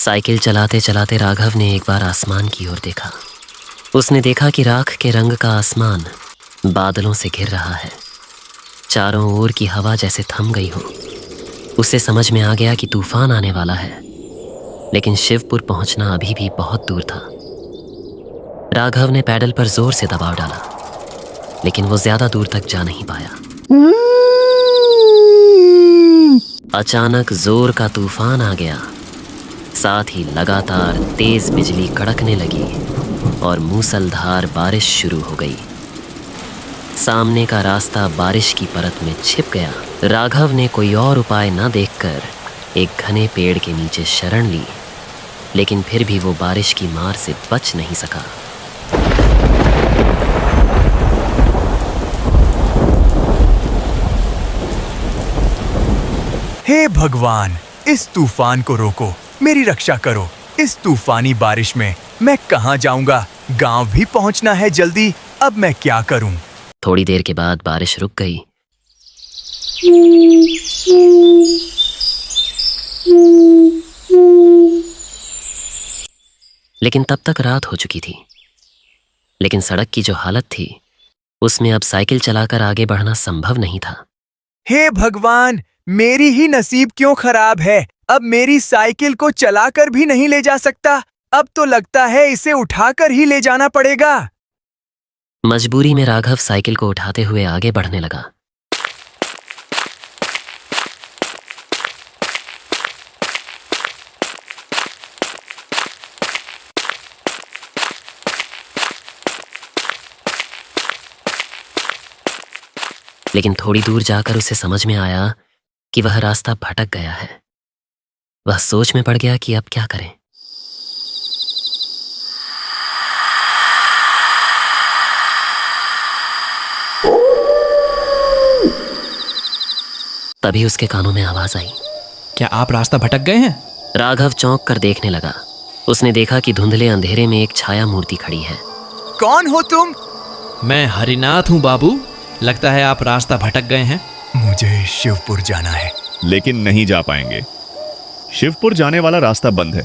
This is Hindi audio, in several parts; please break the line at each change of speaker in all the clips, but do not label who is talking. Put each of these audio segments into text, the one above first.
साइकिल चलाते चलाते राघव ने एक बार आसमान की ओर देखा। उसने देखा कि राख के रंग का आसमान बादलों से घिर रहा है। चारों ओर की हवा जैसे थम गई हो। उसे समझ में आ गया कि तूफान आने वाला है, लेकिन शिवपुर पहुंचना अभी भी बहुत दूर था। राघव ने पैडल पर जोर से दबाव डाला, लेकिन वो ज्यादा दूर तक जा नहीं पाया। अचानक जोर का तूफान आ गया। साथ ही लगातार तेज बिजली कड़कने लगी और मूसलधार बारिश शुरू हो गई। सामने का रास्ता बारिश की परत में छिप गया। राघव ने कोई और उपाय न देखकर एक घने पेड़ के नीचे शरण ली, लेकिन फिर भी वो बारिश की मार से बच नहीं सका।
हे भगवान, इस तूफान को रोको, मेरी रक्षा करो। इस तूफानी बारिश में मैं कहाँ जाऊंगा? गांव भी पहुंचना है जल्दी। अब मैं क्या करूं?
थोड़ी देर के बाद बारिश रुक गई। लेकिन तब तक रात हो चुकी थी। लेकिन सड़क की जो हालत थी, उसमें अब साइकिल चलाकर आगे बढ़ना संभव नहीं था।
हे भगवान, मेरी ही नसीब क्यों खराब है? अब मेरी साइकिल को चलाकर भी नहीं ले जा सकता। अब तो लगता है इसे उठाकर ही ले जाना पड़ेगा।
मजबूरी में राघव साइकिल को उठाते हुए आगे बढ़ने लगा। लेकिन थोड़ी दूर जाकर उसे समझ में आया कि वह रास्ता भटक गया है। वह सोच में पड़ गया कि अब क्या करें। तभी उसके कानों में आवाज आई।
क्या आप रास्ता भटक गए हैं?
राघव चौंक कर देखने लगा। उसने देखा कि धुंधले अंधेरे में एक छाया मूर्ति खड़ी है।
कौन हो तुम?
मैं हरिनाथ हूँ बाबू। लगता है आप रास्ता भटक गए हैं।
मुझे शिवपुर जाना है।
लेकिन नहीं जा पाएंगे। शिवपुर जाने वाला रास्ता बंद है।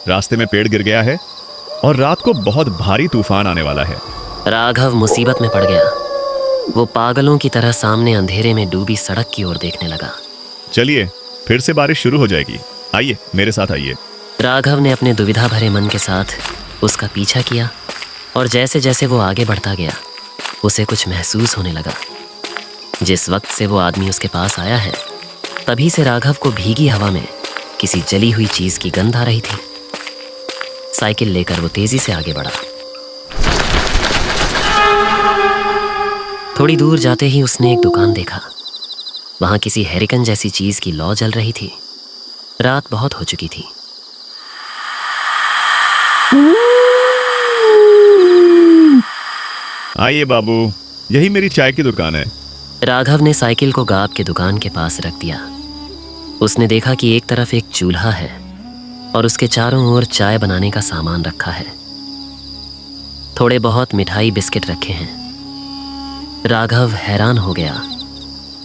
रास्ते में पेड़ गिर गया है और रात को बहुत भारी तूफान आने वाला है।
राघव मुसीबत में पड़ गया। वो पागलों की तरह सामने अंधेरे में डूबी सड़क की ओर देखने लगा।
चलिए, फिर से बारिश शुरू हो जाएगी। आइए, मेरे साथ आइए।
राघव ने अपने दुविधा भरे मन के साथ उसका पीछा किया और जैसे जैसे वो आगे बढ़ता गया, उसे कुछ महसूस होने लगा। जिस वक्त से वो आदमी उसके पास आया है, तभी से राघव को भीगी हवा में किसी जली हुई चीज की गंध आ रही थी। साइकिल लेकर वो तेजी से आगे बढ़ा। थोड़ी दूर जाते ही उसने एक दुकान देखा। वहां किसी हेरिकन जैसी चीज की लौ जल रही थी। रात बहुत हो चुकी थी।
आइए बाबू, यही मेरी चाय की दुकान है।
राघव ने साइकिल को गाब के दुकान के पास रख दिया। उसने देखा कि एक तरफ एक चूल्हा है और उसके चारों ओर चाय बनाने का सामान रखा है। थोड़े बहुत मिठाई बिस्किट रखे हैं। राघव हैरान हो गया,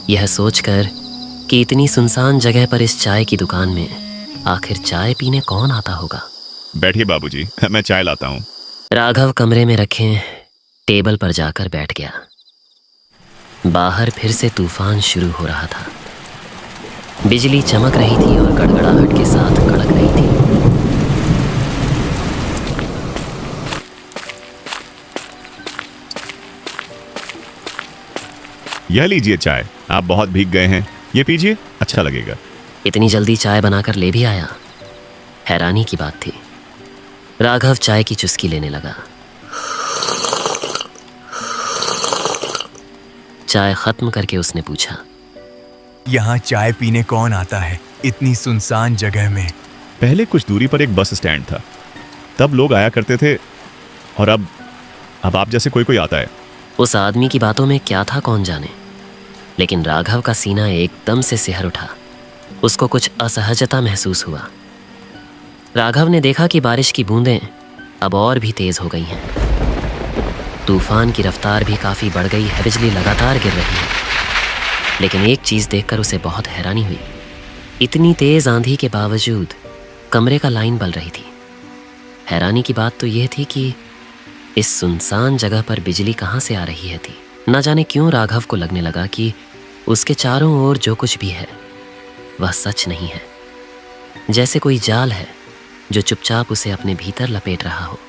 यह सोचकर कि इतनी सुनसान जगह पर इस चाय की दुकान में आखिर चाय पीने कौन आता होगा।
बैठिए बाबूजी, मैं चाय लाता हूँ।
राघव कमरे में रखे टेबल पर जाकर बैठ गया। बाहर फिर से तूफान शुरू हो रहा था। बिजली चमक रही थी और गड़गड़ाहट के साथ कड़क रही थी।
यह लीजिए चाय। आप बहुत भीग गए हैं, ये पीजिए, अच्छा लगेगा।
इतनी जल्दी चाय बनाकर ले भी आया? हैरानी की बात थी। राघव चाय की चुस्की लेने लगा। चाय खत्म करके उसने पूछा,
यहाँ चाय पीने कौन आता है इतनी सुनसान जगह में?
पहले कुछ दूरी पर एक बस स्टैंड था, तब लोग आया करते थे, और अब आप जैसे कोई आता है।
उस आदमी की बातों में क्या था कौन जाने, लेकिन राघव का सीना एकदम से सिहर उठा। उसको कुछ असहजता महसूस हुआ। राघव ने देखा कि बारिश की बूंदें अब और भी तेज हो गई हैं। तूफान की रफ्तार भी काफी बढ़ गई है। बिजली लगातार गिर रही है। लेकिन एक चीज देखकर उसे बहुत हैरानी हुई। इतनी तेज आंधी के बावजूद कमरे का लाइन बल रही थी। हैरानी की बात तो यह थी कि इस सुनसान जगह पर बिजली कहाँ से आ रही है थी। न जाने क्यों राघव को लगने लगा कि उसके चारों ओर जो कुछ भी है वह सच नहीं है, जैसे कोई जाल है जो चुपचाप उसे अपने भीतर लपेट रहा हो।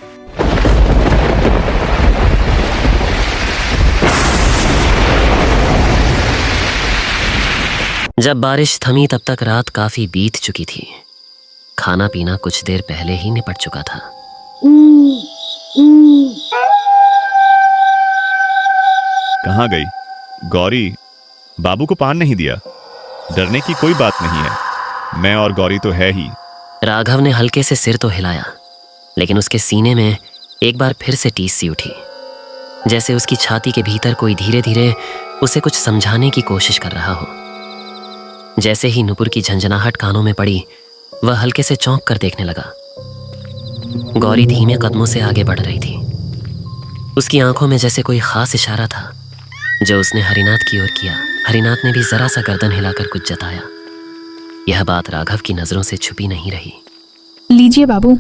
जब बारिश थमी तब तक रात काफी बीत चुकी थी। खाना पीना कुछ देर पहले ही निपट चुका था।
कहाँ गई गौरी? बाबू को पान नहीं दिया? डरने की कोई बात नहीं है, मैं और गौरी तो है ही।
राघव ने हल्के से सिर तो हिलाया, लेकिन उसके सीने में एक बार फिर से टीस सी उठी, जैसे उसकी छाती के भीतर कोई धीरे धीरे उसे कुछ समझाने की कोशिश कर रहा हो। जैसे ही नुपुर की झंझनाहट कानों में पड़ी, वह हल्के से चौंक कर देखने लगा। गौरी धीमे कदमों से आगे बढ़ रही थी। उसकी आंखों में जैसे कोई खास इशारा था जो उसने हरिनाथ की ओर किया। हरिनाथ ने भी जरा सा गर्दन हिलाकर कुछ जताया। यह बात राघव की नजरों से छुपी नहीं रही।
लीजिए बाबू,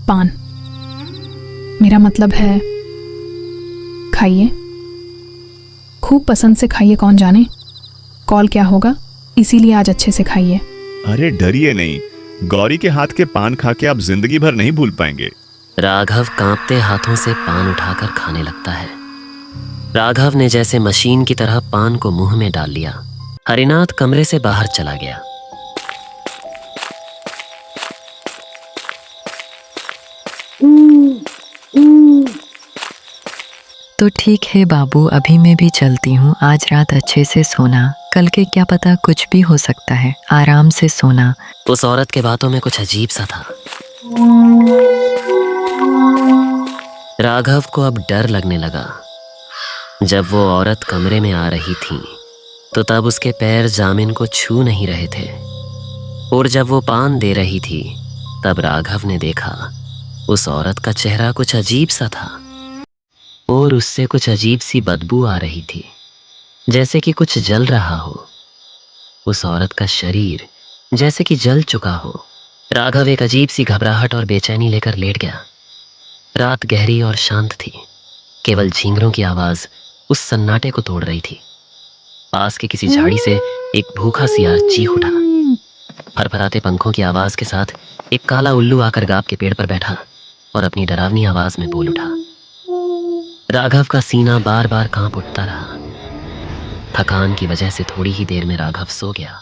पान। मेरा मतलब है खाइए, खूब पसंद से खाइए। कौन जाने कॉल क्या होगा, इसीलिए आज अच्छे से खाइए।
अरे डरिए नहीं, गौरी के हाथ के पान खा के आप जिंदगी भर नहीं भूल पाएंगे।
राघव कांपते हाथों से पान उठाकर खाने लगता है। राघव ने जैसे मशीन की तरह पान को मुंह में डाल लिया। हरिनाथ कमरे से बाहर चला गया।
तो ठीक है बाबू, अभी मैं भी चलती हूँ। आज रात अच्छे से सोना, कल के क्या पता कुछ भी हो सकता है। आराम से सोना।
उस औरत के बातों में कुछ अजीब सा था। राघव को अब डर लगने लगा। जब वो औरत कमरे में आ रही थी तो तब उसके पैर जामिन को छू नहीं रहे थे, और जब वो पान दे रही थी तब राघव ने देखा उस औरत का चेहरा कुछ अजीब सा था, और उससे कुछ अजीब सी बदबू आ रही थी, जैसे कि कुछ जल रहा हो। उस औरत का शरीर जैसे कि जल चुका हो। राघव एक अजीब सी घबराहट और बेचैनी लेकर लेट गया। रात गहरी और शांत थी। केवल झींगरों की आवाज उस सन्नाटे को तोड़ रही थी। पास के किसी झाड़ी से एक भूखा सियार चीख उठा। फरफराते पंखों की आवाज के साथ एक काला उल्लू आकर गाब के पेड़ पर बैठा और अपनी डरावनी आवाज में बोल उठा। राघव का सीना बार बार कांप उठता रहा। थकान की वजह से थोड़ी ही देर में राघव सो गया।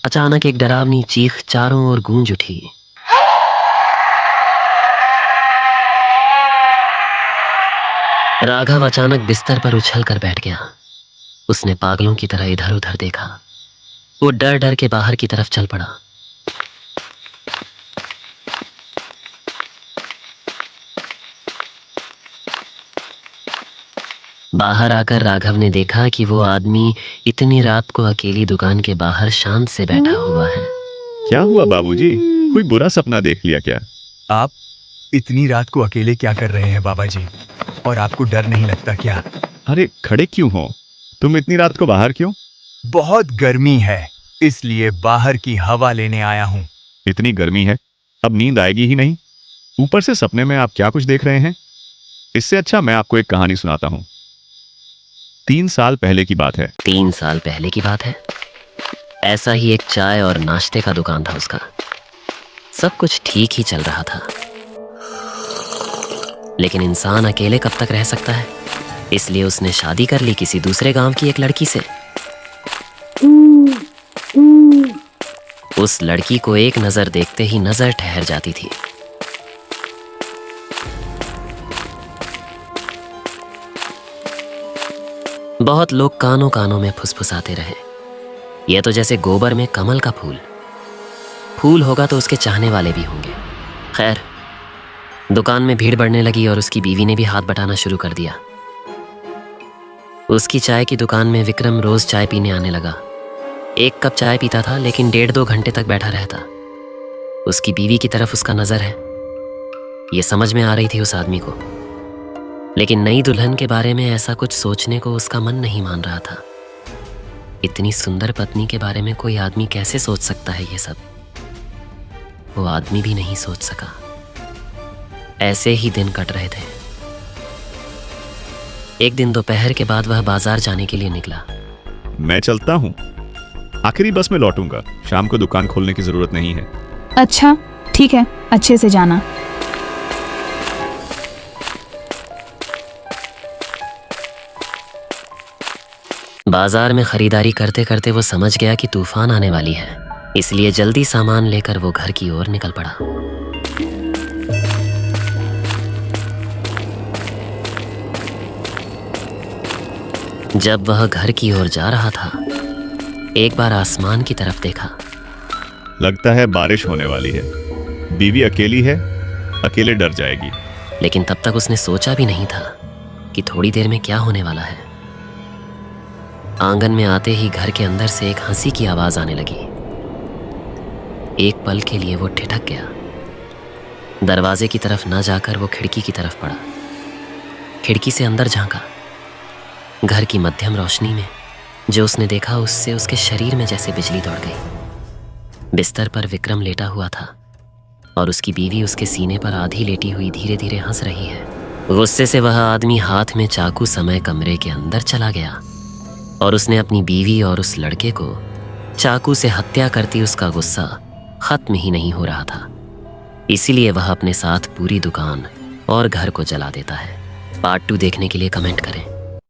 अचानक एक डरावनी चीख चारों ओर गूंज उठी। राघव अचानक बिस्तर पर उछल कर बैठ गया। उसने पागलों की तरह इधर उधर देखा। वो डर डर के बाहर की तरफ चल पड़ा। बाहर आकर राघव ने देखा कि वो आदमी इतनी रात को अकेली दुकान के बाहर शांत से बैठा हुआ है।
क्या हुआ बाबूजी, कोई बुरा सपना देख लिया क्या?
आप इतनी रात को अकेले क्या कर रहे हैं बाबा जी? और आपको डर नहीं लगता क्या?
अरे खड़े क्यों हो? तुम इतनी रात को बाहर क्यों?
बहुत गर्मी है, इसलिए बाहर की हवा लेने आया हूँ।
इतनी गर्मी है, अब नींद आएगी ही नहीं। ऊपर से सपने में आप क्या कुछ देख रहे हैं? इससे अच्छा मैं आपको एक कहानी सुनाता हूँ। 3 साल पहले की बात है।
3 साल पहले की बात है। ऐसा ही एक चाय और नाश्ते का दुकान था उसका। सब कुछ ठीक ही चल रहा था, लेकिन इंसान अकेले कब तक रह सकता है, इसलिए उसने शादी कर ली किसी दूसरे गांव की एक लड़की से। उस लड़की को एक नजर देखते ही नजर ठहर जाती थी। बहुत लोग कानों कानों में फुसफुसाते रहे, यह तो जैसे गोबर में कमल का फूल होगा तो उसके चाहने वाले भी होंगे। खैर, दुकान में भीड़ बढ़ने लगी और उसकी बीवी ने भी हाथ बटाना शुरू कर दिया। उसकी चाय की दुकान में विक्रम रोज चाय पीने आने लगा। 1 कप चाय पीता था, लेकिन 1.5-2 घंटे तक बैठा रहता। उसकी बीवी की तरफ उसका नजर है, ये समझ में आ रही थी उस आदमी को, लेकिन नई दुल्हन के बारे में ऐसा कुछ सोचने को उसका मन नहीं मान रहा था। इतनी सुंदर पत्नी के बारे में कोई आदमी कैसे सोच सकता है ये सब? वो आदमी भी नहीं सोच सका। ऐसे ही दिन कट रहे थे। एक दिन दोपहर के बाद वह बाजार जाने के लिए निकला।
मैं चलता हूँ, आखिरी बस में लौटूंगा। शाम को दुकान खोलने की जरूरत नहीं है।
अच्छा ठीक है, अच्छे से जाना।
बाजार में खरीदारी करते करते वो समझ गया कि तूफान आने वाली है, इसलिए जल्दी सामान लेकर वो घर की ओर निकल पड़ा। जब वह घर की ओर जा रहा था, एक बार आसमान की तरफ देखा।
लगता है बारिश होने वाली है। बीवी अकेली है, अकेले डर जाएगी।
लेकिन तब तक उसने सोचा भी नहीं था कि थोड़ी देर में क्या होने वाला है। आंगन में आते ही घर के अंदर से एक हंसी की आवाज आने लगी। एक पल के लिए वो ठिठक गया। दरवाजे की तरफ न जाकर वो खिड़की की तरफ पड़ा। खिड़की से अंदर झांका। घर की मध्यम रोशनी में जो उसने देखा, उससे उसके शरीर में जैसे बिजली दौड़ गई। बिस्तर पर विक्रम लेटा हुआ था और उसकी बीवी उसके सीने पर आधी लेटी हुई धीरे धीरे हंस रही है। गुस्से से वह आदमी हाथ में चाकू समय कमरे के अंदर चला गया और उसने अपनी बीवी और उस लड़के को चाकू से हत्या करती उसका गुस्सा खत्म ही नहीं हो रहा था। इसीलिए वह अपने साथ पूरी दुकान और घर को जला देता है। पार्ट 2 देखने के लिए कमेंट करें।